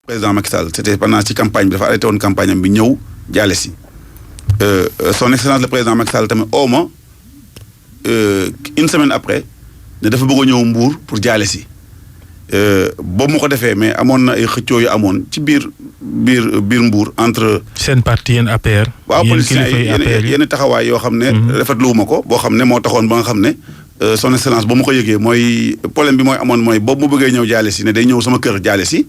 président Macky Sall c'était pendant ci campagne bi dafa arrêté woon campagne am bi ñëw jaale si son excellence le président Macky Sall tamit oo ma une semaine après ne dafa bëgg a ñëw Mbour pour jaale si boobu ma ko defee mais amoon na ay xëccoo yu amoon ci biir Mbour entre. seen parti yéen APR. waaw politiciens yi yenn taxawaay yoo xam ne. rafetlu wu ma ko boo xam ne moo taxoon ba nga xam ne son excellence ba mu ko yëgee mooy problème bi mooy amoon mooy boobu mu bëggee ñëw jaale si ne day ñëw sama kër jaale si.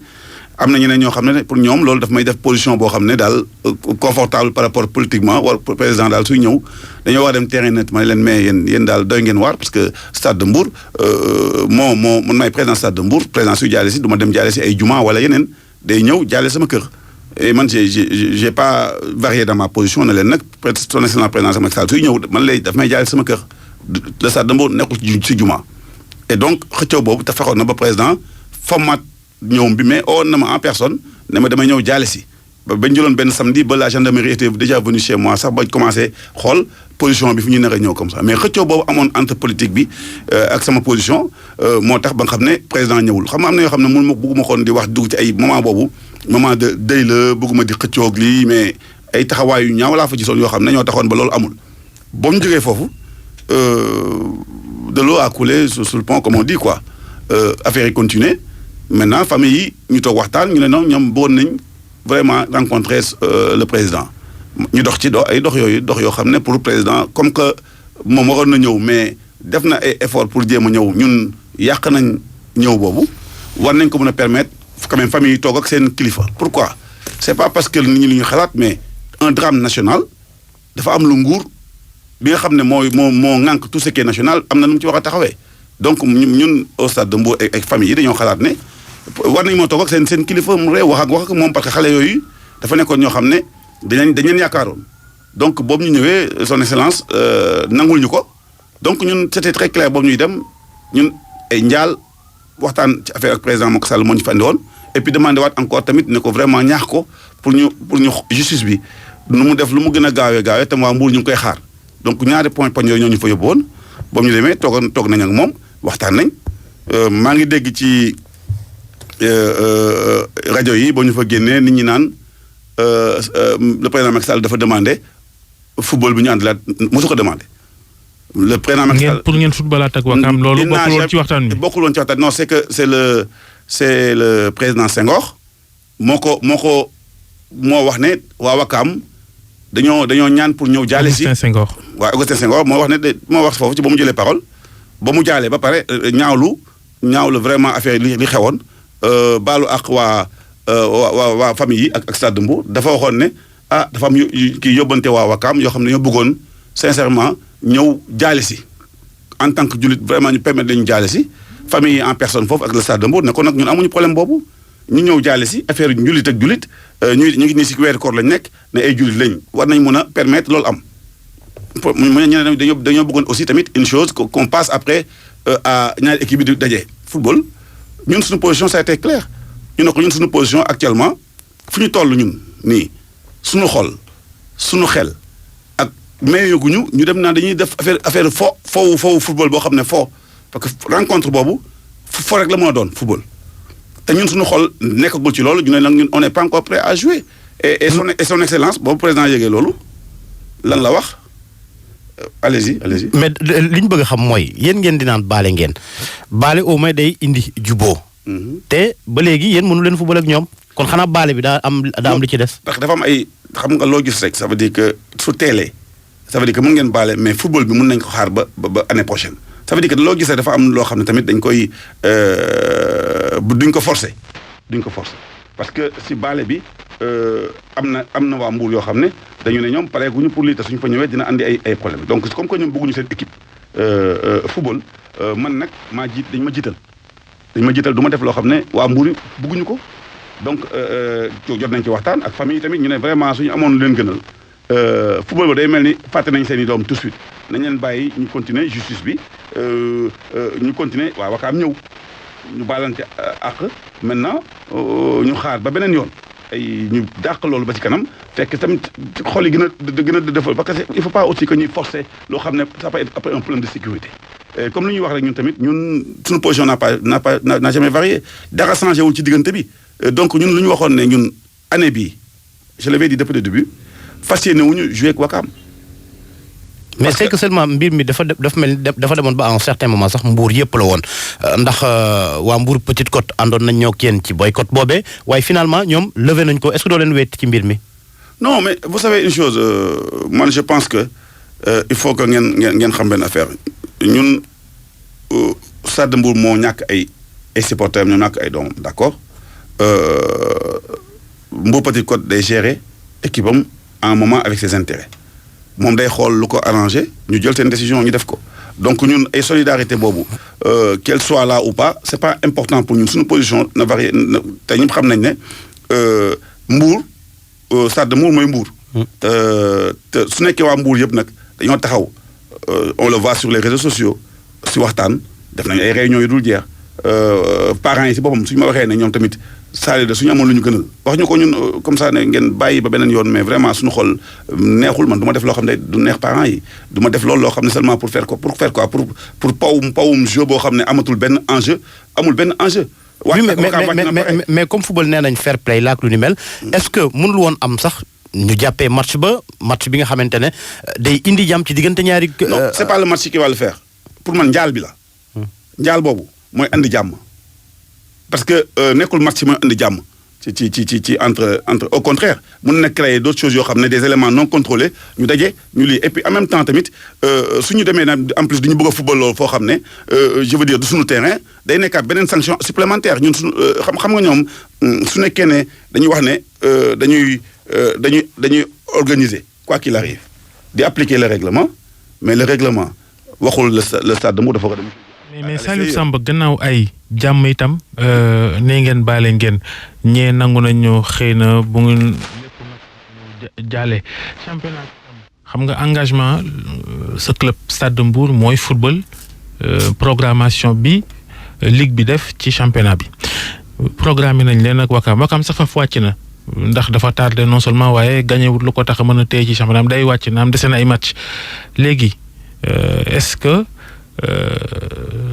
am na ñeneen ñoo xam ne pour ñoom loolu daf may def position boo xam ne daal confortable par rapport politiquement wala président daal suy ñëw dañoo war a dem terrain net ma ne leen mais yéen daal doy ngeen waar parce que stade de Mbour man maay président stade de Mbour président suy jaale si du ma dem jaale si ay juma wala yeneen day ñëw jaale sama kër. et man j'ai pas varié dans ma position ne leen nag son excellence président sama Sall suy ñëw man lay daf may jaale sama kër le stade de Mbour nekkul ci juma. et donc xëccoo boobu te fexoon na ba président format ñëw bi mais oo na ma en personne ne ma damay ñëw jaale si bañ jëloon benn samedi ba la gendarmerie était déjà venue chez moi sax bañ commencé xool position bi fi ñu nar a ñëw comme ça mais xëccoo boobu amoon entre politique bi ak sama position moo tax ba nga xam ne président ñëwul xam nga am na yoo xam ne mun ma bëgguma xoon di wax dugg ci ay moment boobu moment de deuil la bëgguma di xëccoog lii mais ay taxawaay yu ñaaw laa fa gisoon yoo xam ne ñoo taxoon ba loolu amul ba mu jógee foofu de l'eau a coulé sur le pont comme on dit quoi affaire yi continuer maintenant famille yi ñu toog waxtaan ñu ne non ñoom bëggoon nañ vraiment rencontrer le président ñu dox ci ay dox yoo xam ne pour le président comme que moom waroon na ñëw mais def na ay effort pour jéem a ñëw ñun yàq nañ ñëw boobu war nañ ko mën a permettre quand même famille yi toog ak seen kilifa. pourquoi c'est pas parce que nit ñi li ñu xalaat mais un drame national dafa am lu nguur bi nga xam ne moo ŋànk tout ce qui est national am na nu mu ci war a taxawee donc ñun au stade de Mbour ak famille yi dañoo xalaat ne. war nañu moo toog ak seen kilifa mu réew wax ak moom parce que xale yooyu dafa nekkoon ñoo xam ne dañ leen yaakaaroon donc boobu ñu ñëwee son excellence nangul ñu ko donc ñun c'était très clair boobu ñuy dem ñun ay njaal waxtaan ci affaire ak président Macky Sall moo ñu fa andi woon et puis demandé waat encore tamit ne ko vraiment ñaax ko pour ñu justice bi nu mu def lu mu gën a gaawee tam waa Mbour ñu ngi koy xaar donc ñaari poñ yooyu ñoo ñu fa yóbbu woon boobu ñu demee toog nañ ak moom waxtaan nañ maa ngi dégg ci. rajo yi boo ñu fa génnee nit ñi naan le président Macky Sall dafa demandé football bi ñu àndalaat mosu ko demandé. le président Macky Sall pour ngeen footballaat ak Wakam loolu bokkul woon ci waxtaan bi. bokkul woon ci waxtaan non c'est que c'est le président Senghor moo wax ne waa Wakam dañoo ñaan pour ñëw jaale si. Augustin Senghor moo wax ne moo wax foofu ci ba mu jëlee parole ba mu jaalee ba pare ñaawlu vraiment affaire li xewoon. baalu ak waa famille yi ak stade de Mbour dafa waxoon ne dafa am kii yóbbante waa Wakam yoo xam ne ñoo bëggoon sincèrement ñëw jaale si en tant que jullit vraiment ñu permettre lañu jaale si famille yi en personne foofu ak le stade de Mbour ne kon nag ñun amuñu problème boobu ñu ñëw jaale si affaire njullit ak jullit ñu ngi nii si weeru koor lañ nekk ne ay jullit lañ war nañ mën a permettre loolu am mu ñeneen dañoo bëggoon aussi tamit une chose qu'on passe après à ñaari équipe bi di daje football ñun suñu position ça a été clair ñu ne ko ñun suñu position actuellement fu ñu toll ñun nii suñu xol suñu xel ak mayeeguñu ñu dem naan dañuy def affaire foofu football boo xam ne parce que rencontre boobu fo rek la mën a doon football te ñun suñu xol nekkagul ci loolu ñu ne nag ñun on n'est pas encore prêt à jouer et son excellence boobu président yéegee loolu lan la wax allez-y. mais li ñu bëgg a xam mooy yéen ngeen di naan baale ngeen baale au moins day indi juboo te ba léegi yéen mënu leen football ak ñoom kon xanaa baale bi daa am li ci des. ndax dafa am ay xam nga loo gis rek ça veut dire que su teelee ça veut dire que mën ngeen baale mais football bi mën nañ ko xaar ba année prochaine ça veut dire que loo gis rek dafa am loo xam ne tamit dañ koy duñ ko forcer parce que si baale bi am na waa Mbour yoo xam ne dañu ne ñoom pareeguñu pour lii te suñu fa ñëwee dina andi ay problème donc comme que ñoom bëgguñu seen équipe football man nag dañ ma jiital du ma def loo xam ne waa Mbour yi bëgguñu ko donc jot nañ ci waxtaan ak famille tamit ñu ne vraiment suñu amoon leen gënal football ba day mel ni fàtte nañ seen i doom tout de suite nañ leen bàyyi ñu continuer justice bi ñu continuer waa Wakaam ñëw ñu baalante ak maintenant ñu xaar ba beneen yoon ay ñu dàq loolu ba ci kanam fekk tamit xol yi gën a defal parce que il faut pas aussi que ñuy forcer loo xam ne ça peut être après un problème de sécurité comme li ñuy wax rek ñun tamit ñun suñu position n'a jamais varié dara changé wul ci diggante bi donc ñun lu ñu waxoon ne ñun année bii je l'avais dit depuis le début fas yéene wuñu jouer ak Wakam. mais c'est que seulement mbir mi dafa mel dafa demoon ba à un certain moment sax Mbour yëpp la woon ndax waa Mbour Petite Côte àndoon nañ ñoo yéen ci boycott boobee waaye finalement ñoom levé nañ ko est-ce que doo leen wéet ci mbir mi. non mais vous savez une chose man je pense que il faut que ngeen xam benn affaire ñun Stade de Mbour moo ñàkk ay supporters ñoo ñàkk ay doomam d'accord Mbour Petite Côte day gérer équipe am à un moment avec ses intérêts. moom day xool lu ko arrangé ñu jël seen décision ñu def ko donc ñun ay solidarité boobu qu'elle soit là ou pas c'est pas important pour ñun suñu position na varié te ñëpp xam nañ ne Mbour Stade de Mbour mooy Mbour. te su nekkee waa Mbour yëpp nag dañoo taxaw on le voit sur les réseaux sociaux si waxtaan def nañ ay réunions yu dul jeex parents yi si boppam suñu ma waxee ne ñoom tamit saali de suñu amoon lu ñu gënal wax ñu ko ñun comme ça ne ngeen bàyyi ba beneen yoon mais vraiment suñu xol neexul man du ma def loo xam ne du neex parents yi du ma def loolu loo xam ne seulement pour faire quoi pour pawum jeu boo xam ne amatul benn enjeu amul benn enjeu. oui mais comme football nee nañ fair play laak lu ni mel. est-ce que mënul woon am sax ñu jàppee match bi nga xamante ne day indi jàmm ci diggante ñaari. non c'est pas le match qui va le faire pour man njaal bi la. njaal boobu mooy andi jàmm. parce que nekkul match mooy andi jàmm ci entre au contraire mën na créer d'autres choses yoo xam ne des éléments non contrôlés ñu daje ñu lii et puis en même temps tamit suñu demee nag en plus duñu bëgg a football loolu foo xam ne je veux dire du suñu terrain day nekkaat beneen sanction supplémentaire ñun suñu xam nga ñoom su nekkee ne dañuy wax ne dañuy organiser quoi qu'il arrive di appliquer le règlement mais le règlement waxul le Stade de Mbour dafa ko dem. mais Salif Samb gannaaw ay jàmm itam nee ngeen baale ngeen ñee nangu nañu xëy na bu ngeen jaale championnat xam nga engagement sa club Stade de Mbour mooy football programmation bi ligue bi def ci championnat bi programme nañ leen ak Wakam sax fa wàcc na ndax dafa tardé non seulement waaye gañewut lu ko tax a mën a téye ci championnat day wàcc na am dese na ay match léegi est-ce que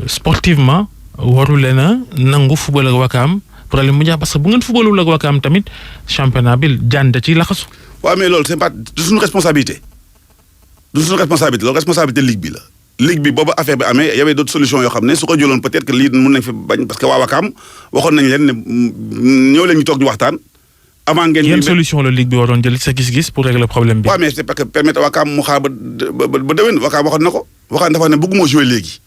sportivement waru leen a nangu football ak Wakam problème mu jàpp parce que bu ngeen footballul ak Wakam tamit championnat bi jànd ci laxasu. waaw mais loolu c'est pas du suñu responsabilité loolu responsabilité ligue bi la. ligue bi boobu affaire bi amee y avait d'autres solutions yoo xam ne su ko jëloon peut-être que lii mën nañ fi bañ parce que waa Wakam waxoon nañ leen ne ñëw leen ñu toog ñu waxtaan. avant ngeen yan solution la ligue bi waroon jël sa gis-gis pour régler problème bi. waaw mais c'est parce que permettre Wakam mu xaar ba déwén Wakam waxoon na ko. Wakam dafa ne bëgguma jouer léegi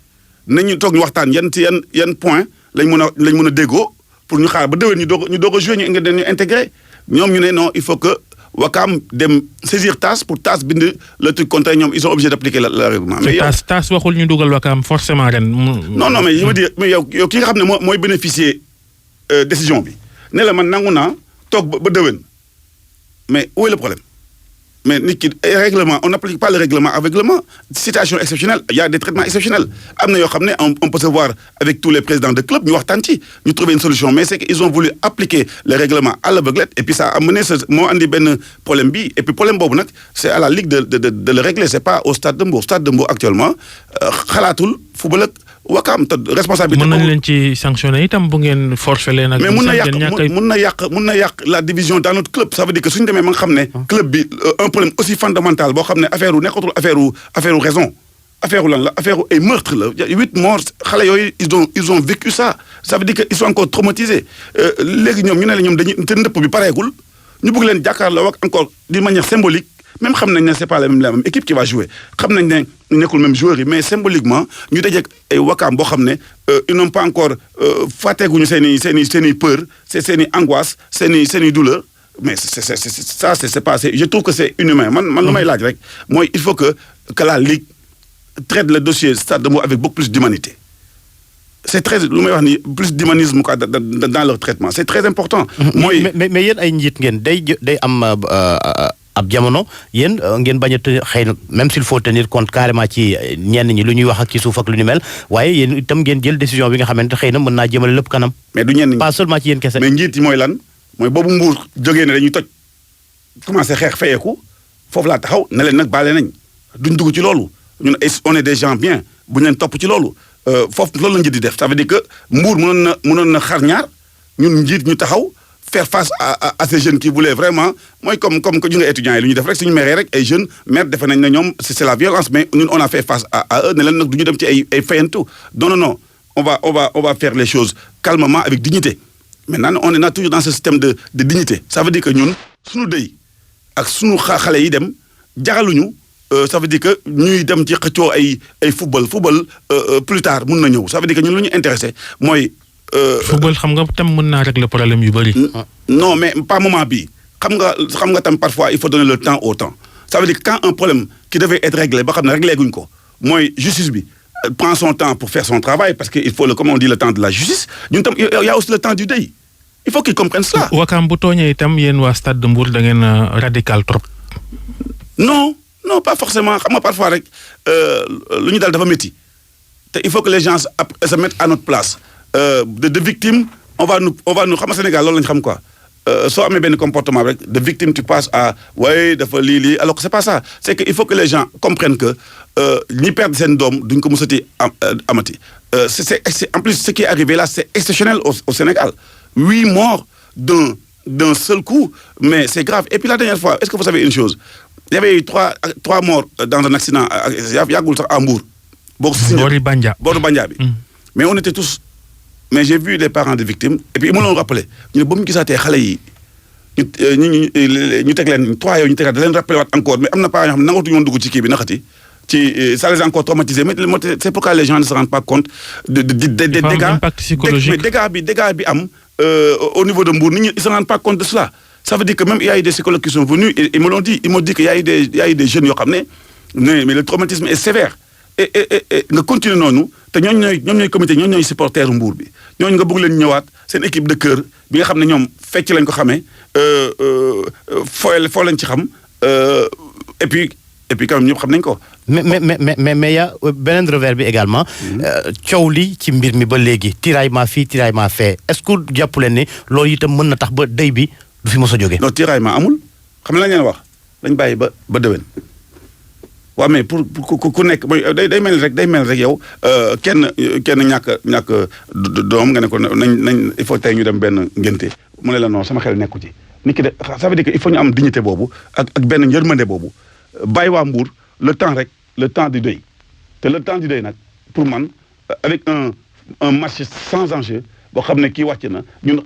nañu toog ñu waxtaan yan point lañ mën a déggoo pour ñu xaar ba déwén ñu doog a jouer ñu intégré ñoom ñu ne non il faut que Wakam dem saisir TAS pour TAS bind le truc contre ñoom ils sont obligés d'appliquer le règlement. mais yow TAS waxul ñu dugal Wakam forcément ren. non mais je veux dire mais yow ki nga xam ne mooy bénéficier décision bi ne la man nangu naa toog ba déwén mais où est le problème mais nit ki règlement on n'applique pas le règlement avec règlement situation exceptionnelle il y a des traitements exceptionnels am na yoo xam ne on peut se voir avec tous les présidents de club ñu waxtaan ci ñu trouver une solution mais c'est qu'ils ont voulu appliquer le règlement à l'aveuglette et puis ça a amené moo andi benn problème bi et puis problème boobu nag c'est à la ligue de le régler c'est pas au Stade de Mbour Stade de Mbour actuellement xalaatul football ak Wakam te responsabilité. mën nañ leen ci sanctionner itam bu ngeen forfait leen ak. mais mun na yàq la division dans notre club ça veut dire que suñu demee ma nga xam ne. club bi un problème aussi fondamental boo xam ne affaire u nekkatul affaire u raison affaire u lan la affaire u ay meurtre la 8 morts xale yooyu ils ont vécu ça veut dire que ils sont encore traumatisés léegi ñoom ñu ne la ñoom dañuy te ndëpp bi pareegul ñu bëgg leen jàkkaarloo ak encore d'une manière symbolique. même xam nañ ne c'est pas la même équipe qui va jouer xam nañ ne nekkul même joueur yi mais symboliquement ñu dajeeg ay Wakam boo xam ne ils n'ont pas encore fàtteeguñu seen i peur seen i angoisse seen i douleur mais c'est pas je trouve que c'est inhumain man lu may laaj rek mooy il faut que la ligue traite le dossier Stade de Mbour avec beaucoup plus d'humanité c'est très lu may wax ni plus d'humanisme quoi dans leur traitement c'est très important. mooy mais yéen ay njiit ngeen day am. ab jamono yéen ngeen bañ a xëy na même s'il faut tenir compte carrément ci ñenn ñi lu ñuy wax ak ci suuf ak lu ni mel waaye yéen itam ngeen jël décision bi nga xamante xëy na mën naa jëmale lépp kanam. mais du ñenn ñi pas seulement ci yéen kese. mais njiit yi mooy lan mooy boobu Mbour jógee ne dañuy toj commencé xeex fayeeku foofu laa taxaw ne leen nag baale nañ duñ dugg ci loolu ñun on est des gens bien bu ñu leen topp ci loolu foofu loolu la njiit di def ça veut dire que Mbour mënoon na xar ñaar ñun njiit ñu taxaw faire face à ces jeunes qui voulaient vraiment mooy comme que ñu nga étudiants yi lu ñuy def rek suñu meree rek ay jeunes maire defe nañ ne ñoom c'est la violence mais ñun on a fait face à eux ne leen nag du ñu dem ci ay fayantu non on va faire les choses calmement avec dignité maintenant on est toujours dans ce système de dignité ça veut dire que ñun suñu dëy ak suñu xale yi dem jaxaluñu ça veut dire que ñuy dem ci xëccoo ay football plus tard mun na ñëw ça veut dire que ñun lu ñu intéressé mooy. football xam nga tam mën naa régler problème yu bari. non mais pas moment bii xam nga tam parfois il faut donner le temps au temps ça veut dire que quand un problème qui devait être réglé ba xam ne réglé guñ ko mooy justice bi prend son temps pour faire son travail parce que il faut comme on dit le temps de la justice ñun tam il y a aussi le temps du deuil il faut qu'ils comprennent cela. Wakaam bu tooñee itam yéen waa Stade de Mbour da ngeen radical trop. non pas forcément xam nga parfois rek lu ñu dal dafa métti te il faut que les gens se mettent à notre place de victime on va nous xam nga Sénégal loolu lañu xam quoi soo amee benn comportement rek de victime tu passes à waaye dafa lii alors que c'est pas ça c'est que il faut que les gens comprennent que ñi perdre seen doom duñ ko mësati amati c'est en plus ce qui est arrivé là c'est exceptionnel au Sénégal 8 morts d'un seul coup mais c'est grave et puis la dernière fois est-ce que vous savez une chose il y avait eu trois morts dans un accident yàggul sax à Mbour. Boori Bandia bi. mais on était tous mais j'ai vu les parents des victimes et puis ils me l'ont rappelé ñu ne ba mu gisaatee xale yi ñu teg leen 3 yooyu ñu tegaat da leen rappelé waat encore mais am na parents yoo xam ne nangatuñu woon dugg ci kii bi naxati ci ça les a encore traumatisés mais c'est pourquoi les gens ne se rendent pas compte des dégâts. Impact psychologique. mais dégâts bi am au niveau de Mbour nit ñi ils se rendent pas compte de cela. Ça veut dire que même il y a eu des psychologues qui sont venus et ils m'ont dit qu'il y a eu des jeunes yoo xam ne mais le traumatisme est sévère et nga continuer noonu te ñoom ñooy comité ñoom ñooy supporter Mbour bi ñooñu nga bëgg leen ñëwaat seen équipe de cœur bi nga xam ne ñoom fecc lañ ko xamee foo lañ ci xam et puis quand même ñëpp xam nañ ko. mais y a beneen revers bi également. coow li ci mbir mi ba léegi tiraillement fii tiraillement fee est-ce que jàpp leen ni loolu itam mën na tax ba dëy bi du fi mos a jógee. non tiraillement amul xam nga la ngeen wax dañ bàyyi ba déwén waaw mais pour ku nekk mooy day mel rek yow kenn ñàkk doom nga ne ko nañ il faut tey ñu dem benn ngénte mu ne la non sama xel nekku ci nit ki de ça veut dire que il faut ñu am dignité boobu ak benn njërmande boobu bàyyi waa Mbour le temps du deuil te le temps du deuil nag pour man avec un match sans enjeu boo xam ne kii wàcc na ñun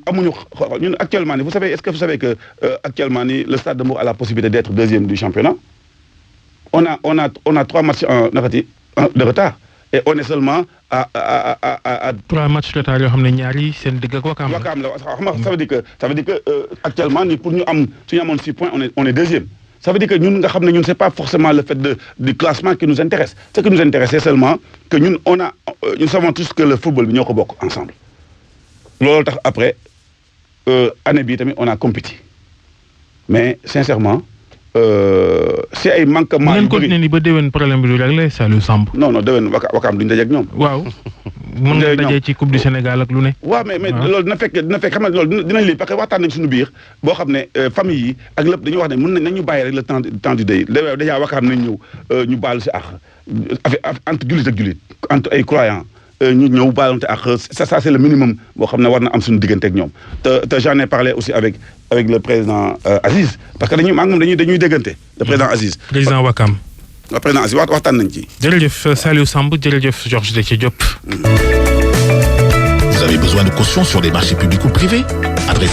actuellement nii est-ce que vous savez que actuellement nii le Stade de Mbour a la possibilité d'être deuxième du championnat on a 3 matchs de retard et on est seulement à 3 matchs de retard yoo xam ne ñaari seen digg ak Wakaam la xam nga ça veut dire que actuellement nii pour ñu am suñu amoon 6 points on est deuxième ça veut dire que ñun nga xam ne ñun c'est pas forcément le fait du classement qui nous intéresse ce qui nous intéresse c'est seulement que ñun nous savons tous que le football bi ñoo ko bokk ensemble loolu tax après année bii tamit on a compétit mais sincèrement si ay manquement. bu ngeen continuer ni ba déwén problème bi du réglé Saliou Samb. non déwén Wakaam duñu daje ak ñoom. waaw mën nga dajee ci coupe du Sénégal ak lu ne. waaw mais loolu dina fekk xam nga loolu dinañ lii parce que waxtaan nañ suñu biir boo xam ne famille yi ak lépp dañuy wax ne mën nañu bàyyi rek le temps du deuil déjà Wakaam nañ ñëw ñu baalu si entre jullit ak jullit entre ay croyants. ñu ñëw baalante ak ça c'est le minimum boo xam ne war na am suñu diggante ak ñoom te j'en ai parlé aussi avec le président Aziz parce que dañuy déggante le président Aziz. président Wakaam. le président Aziz waxtaan nañ ci. jërëjëf Saliou Samb jërëjëf Georges Déthié Diop. Vous avez besoin de caution sur des marchés publics ou privés? Adressez